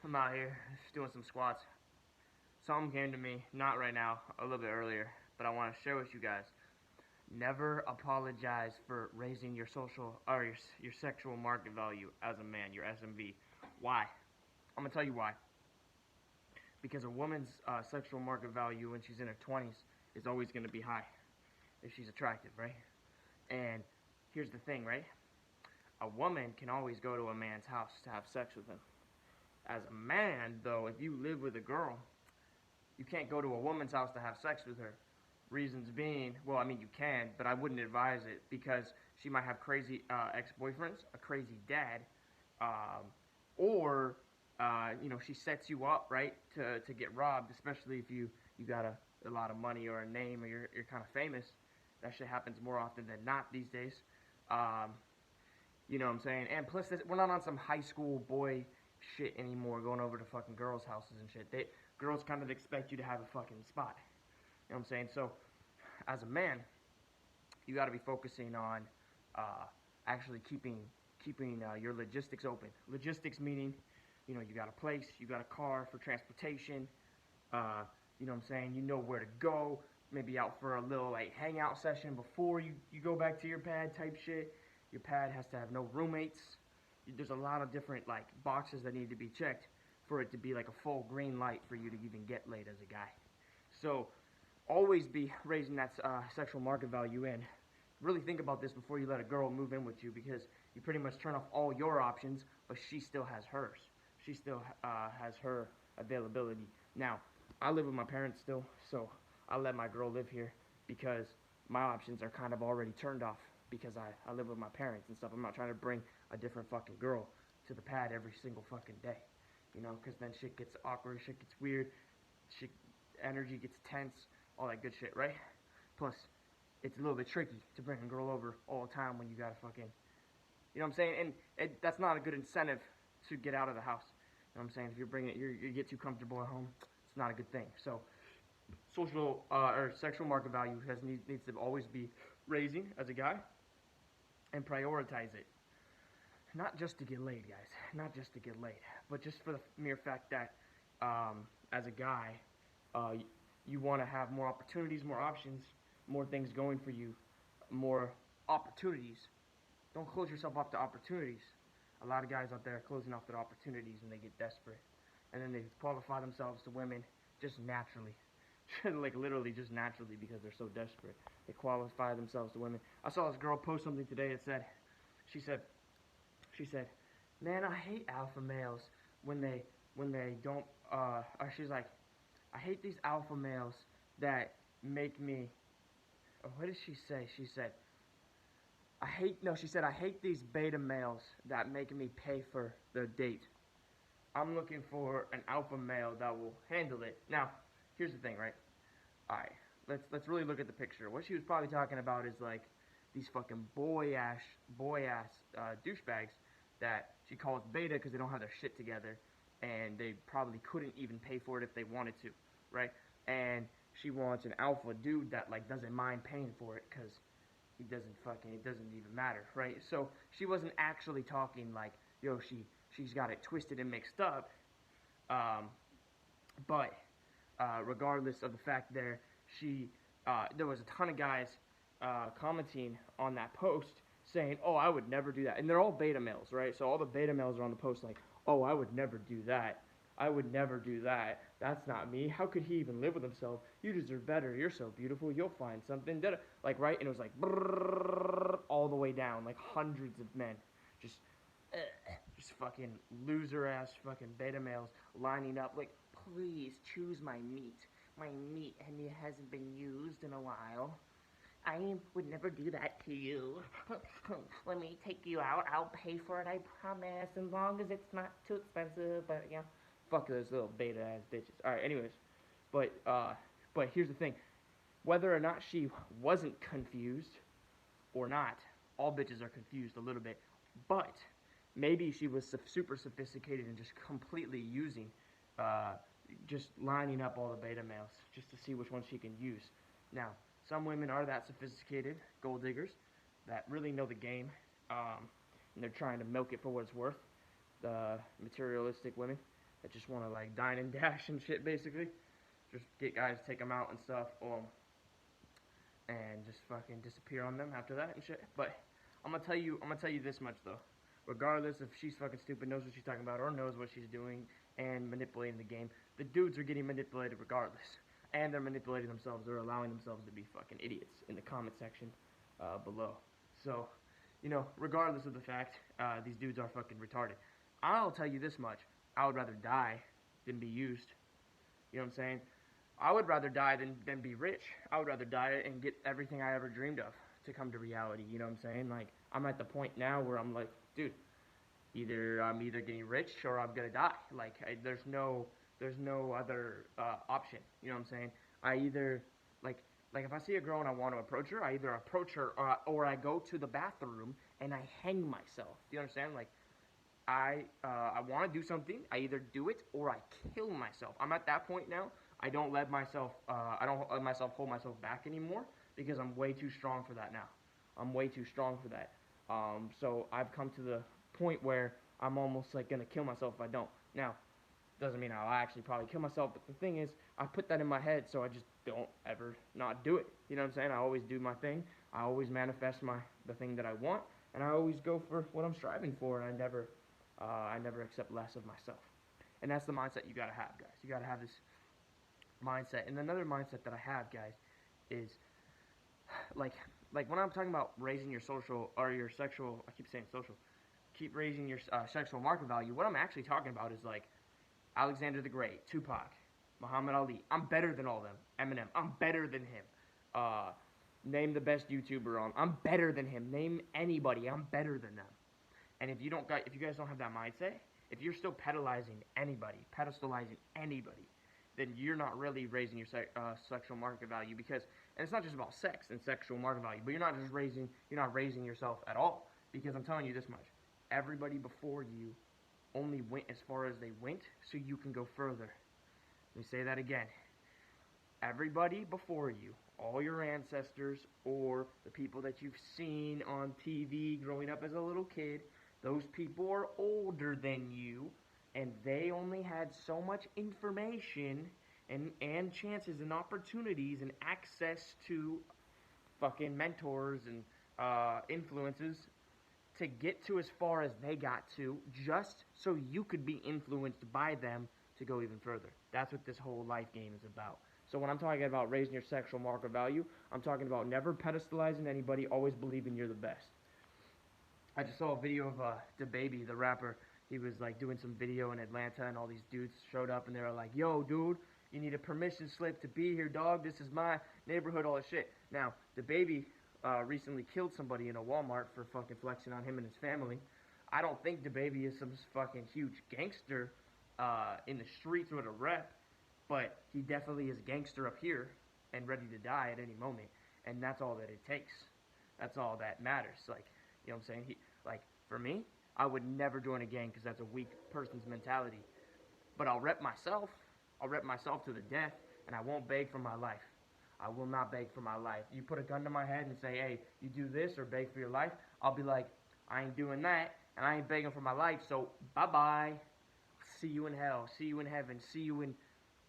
I'm out here just doing some squats. Something came to me, not right now, a little bit earlier, but I want to share with you guys. Never apologize for raising your social or your sexual market value as a man, your SMV. Why? I'm gonna tell you why. Because a woman's sexual market value when she's in her 20s is always gonna be high if she's attractive, right? And here's the thing, right? A woman can always go to a man's house to have sex with him. As a man, though, if you live with a girl, you can't go to a woman's house to have sex with her. Reasons being, well, I mean, you can, but I wouldn't advise it because she might have crazy ex-boyfriends, a crazy dad, or she sets you up, right, to get robbed, especially if you got a lot of money or a name or you're kind of famous. That shit happens more often than not these days. You know what I'm saying? And plus, we're not on some high school boy shit anymore, going over to fucking girls' houses and shit. Girls kind of expect you to have a fucking spot. You know what I'm saying? So, as a man, you got to be focusing on actually keeping your logistics open. Logistics meaning, you got a place, you got a car for transportation. You know what I'm saying? You know where to go. Maybe out for a little like hangout session before you go back to your pad type shit. Your pad has to have no roommates. There's a lot of different like boxes that need to be checked for it to be like a full green light for you to even get laid as a guy. So always be raising that sexual market value in. Really think about this before you let a girl move in with you, because you pretty much turn off all your options, but she still has hers. She still has her availability. Now, I live with my parents still, so I let my girl live here because my options are kind of already turned off because I live with my parents and stuff. I'm not trying to bring a different fucking girl to the pad every single fucking day, because then shit gets awkward, shit gets weird, energy gets tense, all that good shit, right? Plus, it's a little bit tricky to bring a girl over all the time when you gotta fucking, you know what I'm saying? And that's not a good incentive to get out of the house. You know what I'm saying? If you're bringing it, you get too comfortable at home, it's not a good thing. So, social or sexual market value needs to always be raising as a guy, and prioritize it. Not just to get laid, guys. Not just to get laid, but just for the mere fact that as a guy, you want to have more opportunities, more options, more things going for you, more opportunities. Don't close yourself off to opportunities. A lot of guys out there are closing off their opportunities and they get desperate. And then they qualify themselves to women just naturally. Like literally just naturally because they're so desperate. They qualify themselves to women. I saw this girl post something today that she said, man, I hate alpha males when they don't, or she's like, I hate these alpha males that make me, what did she say? She said, she said, I hate these beta males that make me pay for their date. I'm looking for an alpha male that will handle it. Now, here's the thing, right? Alright, let's really look at the picture. What she was probably talking about is like these fucking boy-ass douchebags that she calls beta because they don't have their shit together and they probably couldn't even pay for it if they wanted to, right? And she wants an alpha dude that like doesn't mind paying for it because it doesn't even matter, right? So she wasn't actually talking like, yo, she's got it twisted and mixed up, but regardless of the fact there was a ton of guys commenting on that post saying, oh, I would never do that. And they're all beta males, right? So all the beta males are on the post like, oh, I would never do that. I would never do that. That's not me. How could he even live with himself? You deserve better. You're so beautiful. You'll find something. Like, right? And it was like, all the way down. Like hundreds of men. Just fucking loser-ass fucking beta males lining up like, please choose my meat. My meat, and it hasn't been used in a while. I would never do that to you. Let me take you out. I'll pay for it, I promise, as long as it's not too expensive. But yeah, fuck those little beta ass bitches. All right, anyways, but here's the thing: whether or not she wasn't confused or not, all bitches are confused a little bit. But maybe she was super sophisticated and just completely using, just lining up all the beta males just to see which ones she can use. Now, some women are that sophisticated, gold diggers, that really know the game, and they're trying to milk it for what it's worth. The materialistic women, that just want to like dine and dash and shit, basically. Just get guys, take them out and stuff, and just fucking disappear on them after that and shit. But I'm gonna tell you this much though. Regardless if she's fucking stupid, knows what she's talking about, or knows what she's doing and manipulating the game, the dudes are getting manipulated regardless. And they're manipulating themselves. They're allowing themselves to be fucking idiots in the comment section below. So, you know, regardless of the fact, these dudes are fucking retarded. I'll tell you this much. I would rather die than be used. You know what I'm saying? I would rather die than be rich. I would rather die and get everything I ever dreamed of to come to reality. You know what I'm saying? Like, I'm at the point now where I'm like, dude, I'm either getting rich or I'm gonna die. Like, there's no other option. You know what I'm saying? I either like if I see a girl and I want to approach her, I either approach her or I go to the bathroom and I hang myself. Do you understand? Like, I want to do something. I either do it or I kill myself. I'm at that point now. I don't let myself hold myself back anymore because I'm way too strong for that now. I'm way too strong for that. So I've come to the point where I'm almost like gonna kill myself if I don't. Now, doesn't mean I'll actually probably kill myself, but the thing is, I put that in my head, so I just don't ever not do it. You know what I'm saying? I always do my thing. I always manifest the thing that I want, and I always go for what I'm striving for, and I never accept less of myself. And that's the mindset you gotta have, guys. You gotta have this mindset. And another mindset that I have, guys, is like when I'm talking about raising your social or your sexual, I keep saying social, keep raising your sexual market value. What I'm actually talking about is like Alexander the Great, Tupac, Muhammad Ali. I'm better than all of them. Eminem. I'm better than him. Name the best YouTuber on. I'm better than him. Name anybody. I'm better than them. And if you guys don't have that mindset, if you're still pedestalizing anybody, then you're not really raising your sexual market value and it's not just about sex and sexual market value, but you're not raising yourself at all. Because I'm telling you this much, everybody before you only went as far as they went, so you can go further. Let me say that again. Everybody before you, all your ancestors or the people that you've seen on TV growing up as a little kid, those people are older than you, and they only had so much information and chances and opportunities and access to fucking mentors and influences to get to as far as they got to, just so you could be influenced by them to go even further. That's what this whole life game is about. So when I'm talking about raising your sexual market value, I'm talking about never pedestalizing anybody, always believing you're the best. I just saw a video of DaBaby, the rapper. He was like doing some video in Atlanta, and all these dudes showed up, and they were like, "Yo, dude, you need a permission slip to be here, dog. This is my neighborhood, all this shit." Now, DaBaby recently killed somebody in a Walmart for fucking flexing on him and his family. I don't think DaBaby is some fucking huge gangster in the streets with a rep, but he definitely is a gangster up here and ready to die at any moment, and that's all that it takes. That's all that matters. Like, you know what I'm saying? For me, I would never join a gang because that's a weak person's mentality. But I'll rep myself. I'll rep myself to the death, and I won't beg for my life. I will not beg for my life. You put a gun to my head and say, "Hey, you do this or beg for your life," I'll be like, "I ain't doing that, and I ain't begging for my life, so bye-bye. See you in hell. See you in heaven. See you in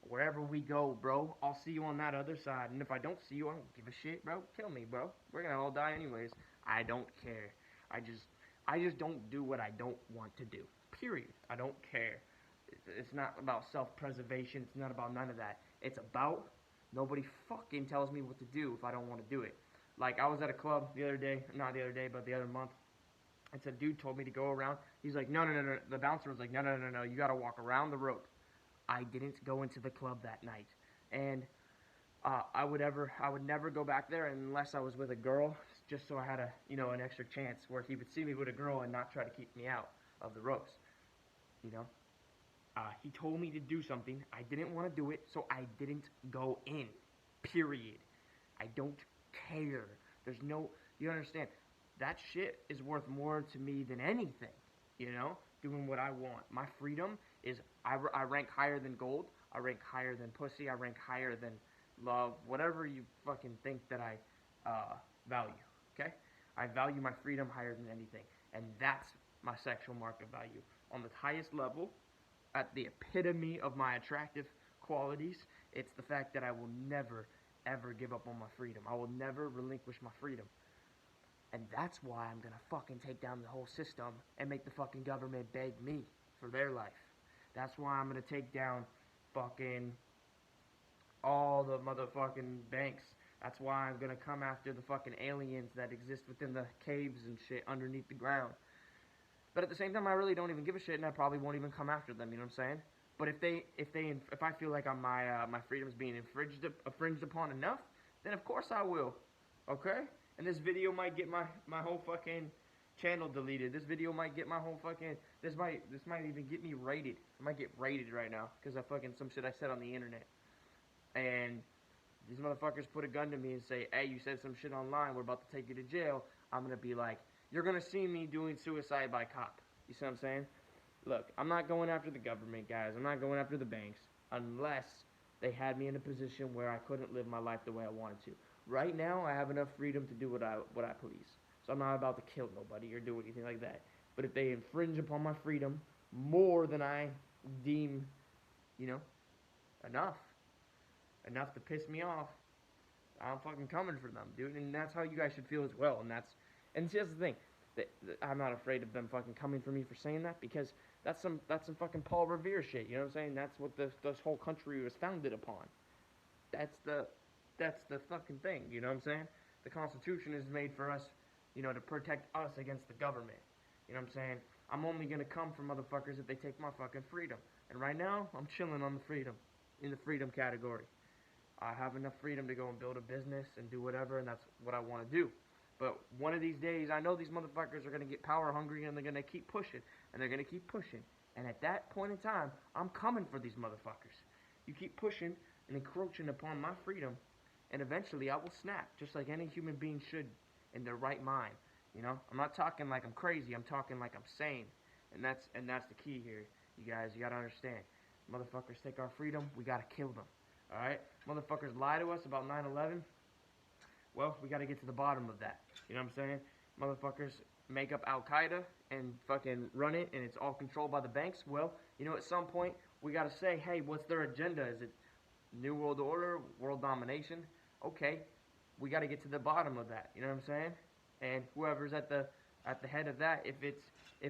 wherever we go, bro. I'll see you on that other side, and if I don't see you, I don't give a shit, bro. Kill me, bro. We're gonna all die anyways. I don't care. I just don't do what I don't want to do. Period. I don't care. It's not about self-preservation. It's not about none of that. It's about nobody fucking tells me what to do if I don't want to do it. Like, I was at a club the other day, not the other day, but the other month, and some dude told me to go around. He's like, no. The bouncer was like, no. You got to walk around the rope. I didn't go into the club that night. And I would never go back there unless I was with a girl, just so I had an extra chance where he would see me with a girl and not try to keep me out of the ropes. You know, he told me to do something. I didn't want to do it, so I didn't go in. Period. I don't care. You understand? That shit is worth more to me than anything. You know, doing what I want. My freedom is, I rank higher than gold. I rank higher than pussy. I rank higher than love, whatever you fucking think that I value, okay? I value my freedom higher than anything, and that's my sexual market value. On the highest level, at the epitome of my attractive qualities. It's the fact that I will never, ever give up on my freedom. I will never relinquish my freedom. And that's why I'm gonna fucking take down the whole system and make the fucking government beg me for their life. That's why I'm gonna take down fucking all the motherfucking banks. That's why I'm gonna come after the fucking aliens that exist within the caves and shit underneath the ground. But at the same time, I really don't even give a shit, and I probably won't even come after them. You know what I'm saying? But if I feel like my freedom's being infringed upon enough, then of course I will. Okay? And this video might get my whole fucking channel deleted. This video might get my whole fucking this might even get me raided. I might get raided right now because of fucking some shit I said on the internet. And these motherfuckers put a gun to me and say, "Hey, you said some shit online. We're about to take you to jail." I'm gonna be like, "You're gonna see me doing suicide by cop." You see what I'm saying? Look, I'm not going after the government, guys. I'm not going after the banks unless they had me in a position where I couldn't live my life the way I wanted to. Right now, I have enough freedom to do what I please. So I'm not about to kill nobody or do anything like that. But if they infringe upon my freedom more than I deem, you know, enough to piss me off, I'm fucking coming for them, dude. And that's how you guys should feel as well. And here's the thing. I'm not afraid of them fucking coming for me for saying that, because that's some fucking Paul Revere shit. You know what I'm saying? That's what this whole country was founded upon. That's the fucking thing. You know what I'm saying? The Constitution is made for us, you know, to protect us against the government. You know what I'm saying? I'm only gonna come for motherfuckers if they take my fucking freedom. And right now, I'm chilling on the freedom, in the freedom category. I have enough freedom to go and build a business and do whatever, and that's what I want to do. But one of these days, I know these motherfuckers are going to get power hungry, and they're going to keep pushing, and they're going to keep pushing. And at that point in time, I'm coming for these motherfuckers. You keep pushing and encroaching upon my freedom, and eventually I will snap, just like any human being should in their right mind. You know, I'm not talking like I'm crazy. I'm talking like I'm sane, and that's the key here. You guys, you got to understand. Motherfuckers take our freedom, we got to kill them. Alright? Motherfuckers lie to us about 9/11. Well, we gotta get to the bottom of that. You know what I'm saying? Motherfuckers make up Al-Qaeda and fucking run it, and it's all controlled by the banks. Well, you know, at some point, we gotta say, hey, what's their agenda? Is it New World Order? World domination? Okay. We gotta get to the bottom of that. You know what I'm saying? And whoever's at the head of that, if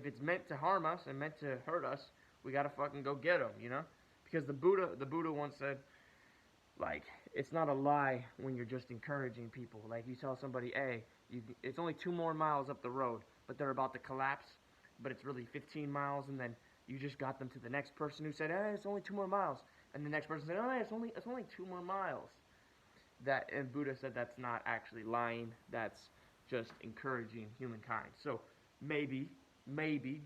it's meant to harm us and meant to hurt us, we gotta fucking go get them, you know? Because the Buddha once said, like, it's not a lie when you're just encouraging people. Like, you tell somebody, hey, it's only 2 more miles up the road, but they're about to collapse, but it's really 15 miles, and then you just got them to the next person who said, hey, it's only 2 more miles. And the next person said, oh, it's only 2 more miles. And Buddha said that's not actually lying, that's just encouraging humankind. So maybe,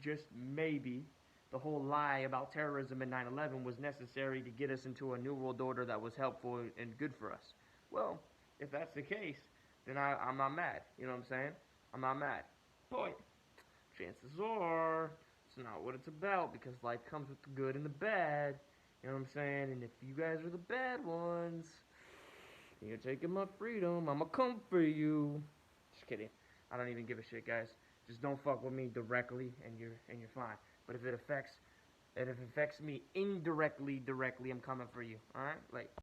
just maybe, the whole lie about terrorism in 9/11 was necessary to get us into a new world order that was helpful and good for us. Well, if that's the case, then I'm not mad. You know what I'm saying? I'm not mad. But chances are it's not what it's about, because life comes with the good and the bad. You know what I'm saying? And if you guys are the bad ones, you're taking my freedom, I'ma come for you. Just kidding. I don't even give a shit, guys. Just don't fuck with me directly, and you're fine. But if it affects me indirectly, I'm coming for you. Alright? Like